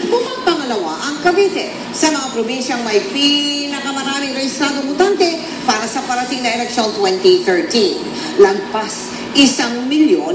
Pumapangalawa ang Cavite sa mga probinsyang may pinakamaraming rehistradong botante para sa parating na eleksyon 2013. Lagpas 1,700,000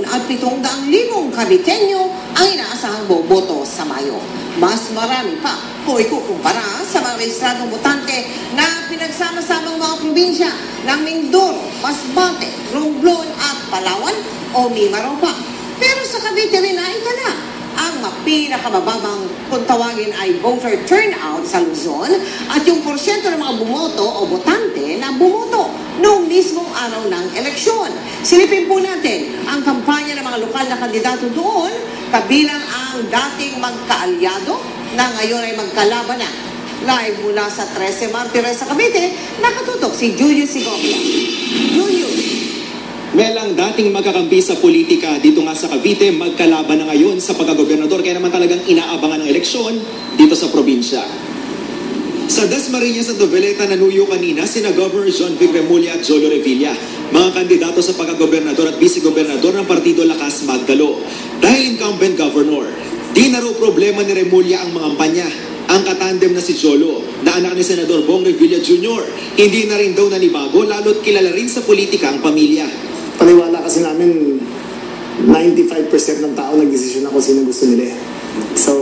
Caviteño ang inaasahang boboto sa Mayo. Mas marami pa kung ikukumpara sa mga rehistradong botante na pinagsama-samang mga probinsya ng Mindoro, Masbate, Romblon at Palawan o Mimaropa. Pero sa Cavite rin na itala ang pinakamababang kung tawagin ay voter turnout sa Luzon at yung porsyento ng mga bumoto o botante na bumoto noong mismong araw ng eleksyon. Silipin po natin ang kampanya ng mga lokal na kandidato doon, kabilang ang dating magkaalyado na ngayon ay magkalaban na. Live mula sa 13 Martires sa Cavite, nakatutok si Julius Segovia. Julius. Melang dating magkakampi sa politika dito nga sa Cavite, magkalaban na ngayon sa pagkagobernador, kaya naman talagang inaabangan ng eleksyon dito sa probinsya. Sa Dasmariñas at Noveleta nanuyo kanina sina Governor John Vic Remulla at Jolo Revilla, mga kandidato sa pagkagobernador at vice-gobernador ng Partido Lakas Magdalo. Dahil incumbent governor, di na raw problema ni Remulla ang mga kampanya. Ang katandem na si Jolo, na anak ni Senador Bong Revilla Jr., hindi na rin daw nanibago, lalo't kilala rin sa politika ang pamilya. Paniwala kasi namin 95% ng tao nagdesisyon na kung sino gusto nila. So,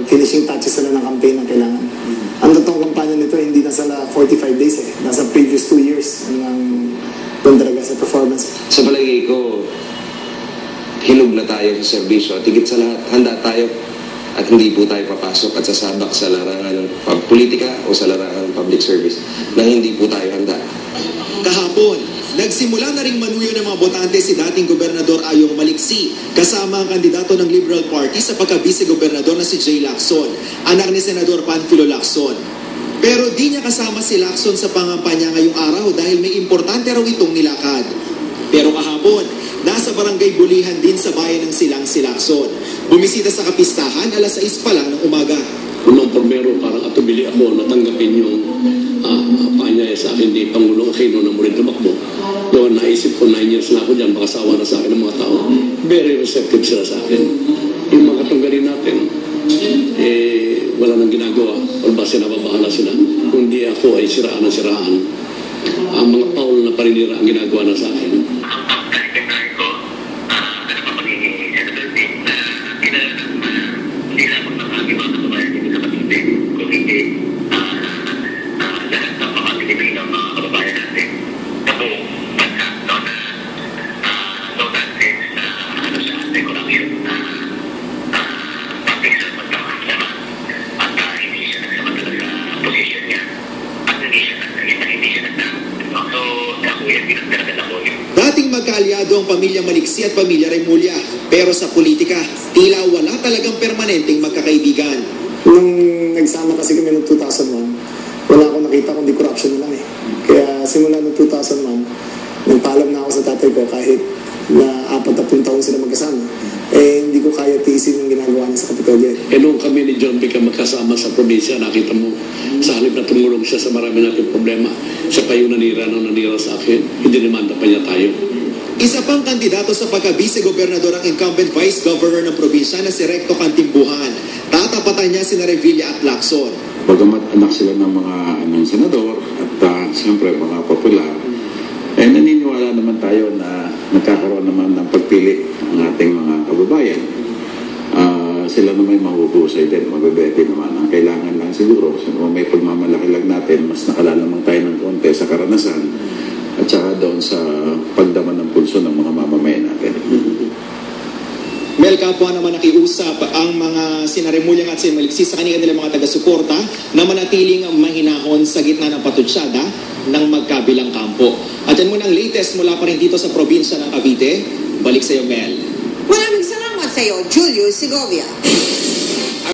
finishing touches sila ng campaign na kailangan. Ang totoong kampanya nito, hindi nasa 45 days eh. Nasa previous 2 years. Doon talaga sa performance. Sa palagay ko, hilog na tayo sa serbisyo at higit sa lahat, handa tayo at hindi po tayo papasok at sasabak sa larangan ng politika o sa larangan ng public service na hindi po tayo handa. Kahapon, nagsimula na ring manuyo ng mga botante si dating Gobernador Ayong Maliksi kasama ang kandidato ng Liberal Party sa pagka-vice-gobernador na si Jay Lacson, anak ni Senador Panfilo Lacson. Pero di niya kasama si Lacson sa pangampanya ngayong araw dahil may importante raw itong nilakad. Pero kahapon, nasa barangay Bulihan din sa bayan ng Silang si Lacson. Bumisita sa kapistahan alas 6 pa lang ng umaga. Unang primero, parang atubili ako natanggapin yung panyaya sa akin ni Pangulong Aquino na muling tumakbo. Doon naisip ko 9 years na ako dyan, baka sawa na sa akin ng mga tao. Very receptive sila sa akin. Yung mga tanggalin natin, wala nang ginagawa. O ba sinababahala sila? Kundi ako ay siraan na siraan. Ang mga paul na paninira ang ginagawa na sa akin. Dating magkaalyado ang pamilya Maliksi at pamilya Remulla, pero sa politika, tila wala talagang permanenteng magkakaibigan. Nung nagsama kasi kami noong 2001, wala akong nakita kundi corruption na lang eh. Kaya simula noong 2001, nagpaalam na ako sa tatay ko kahit na 40 taon sila magkasama. Hindi ko kaya tiisin yung ginagawa niya sa Kapitolyo. Nung kami ni John Vic magkasama sa probinsya, nakita mo, sa halip na tumulong siya sa marami nating problema, siya pa yung nanira sa akin, hindi demanda pa niya tayo. Isa pang kandidato sa pagka-vice-gobernador ang incumbent vice governor ng probinsya na si Recto Cantimbuhan. Tatapatan niya sina Revilla at Lacson. Bagamat anak sila ng mga senador at siyempre mga popular, naniniwala naman tayo na nagkakaroon naman ng pagpili ng ating mga kababayan. Sila naman mahuhusay din, mabibete naman. Ang kailangan lang siguro, kung may pagmamalaki lang natin, mas nakalalamang tayo ng konti sa karanasan at saka doon sa pagdaman ng pulso ng mga mamamayan natin. Mel, kapwa naman nakiusap ang mga sina Remulla at si Maliksi sa kanilang mga taga-suporta na manatiling mahinahon sa gitna ng patutsyada ng magkabilang kampo. At yan muna ang latest mula pa rin dito sa probinsya ng Cavite. Balik sa iyo, Mel. Maraming salamat sa iyo, Julius Segovia.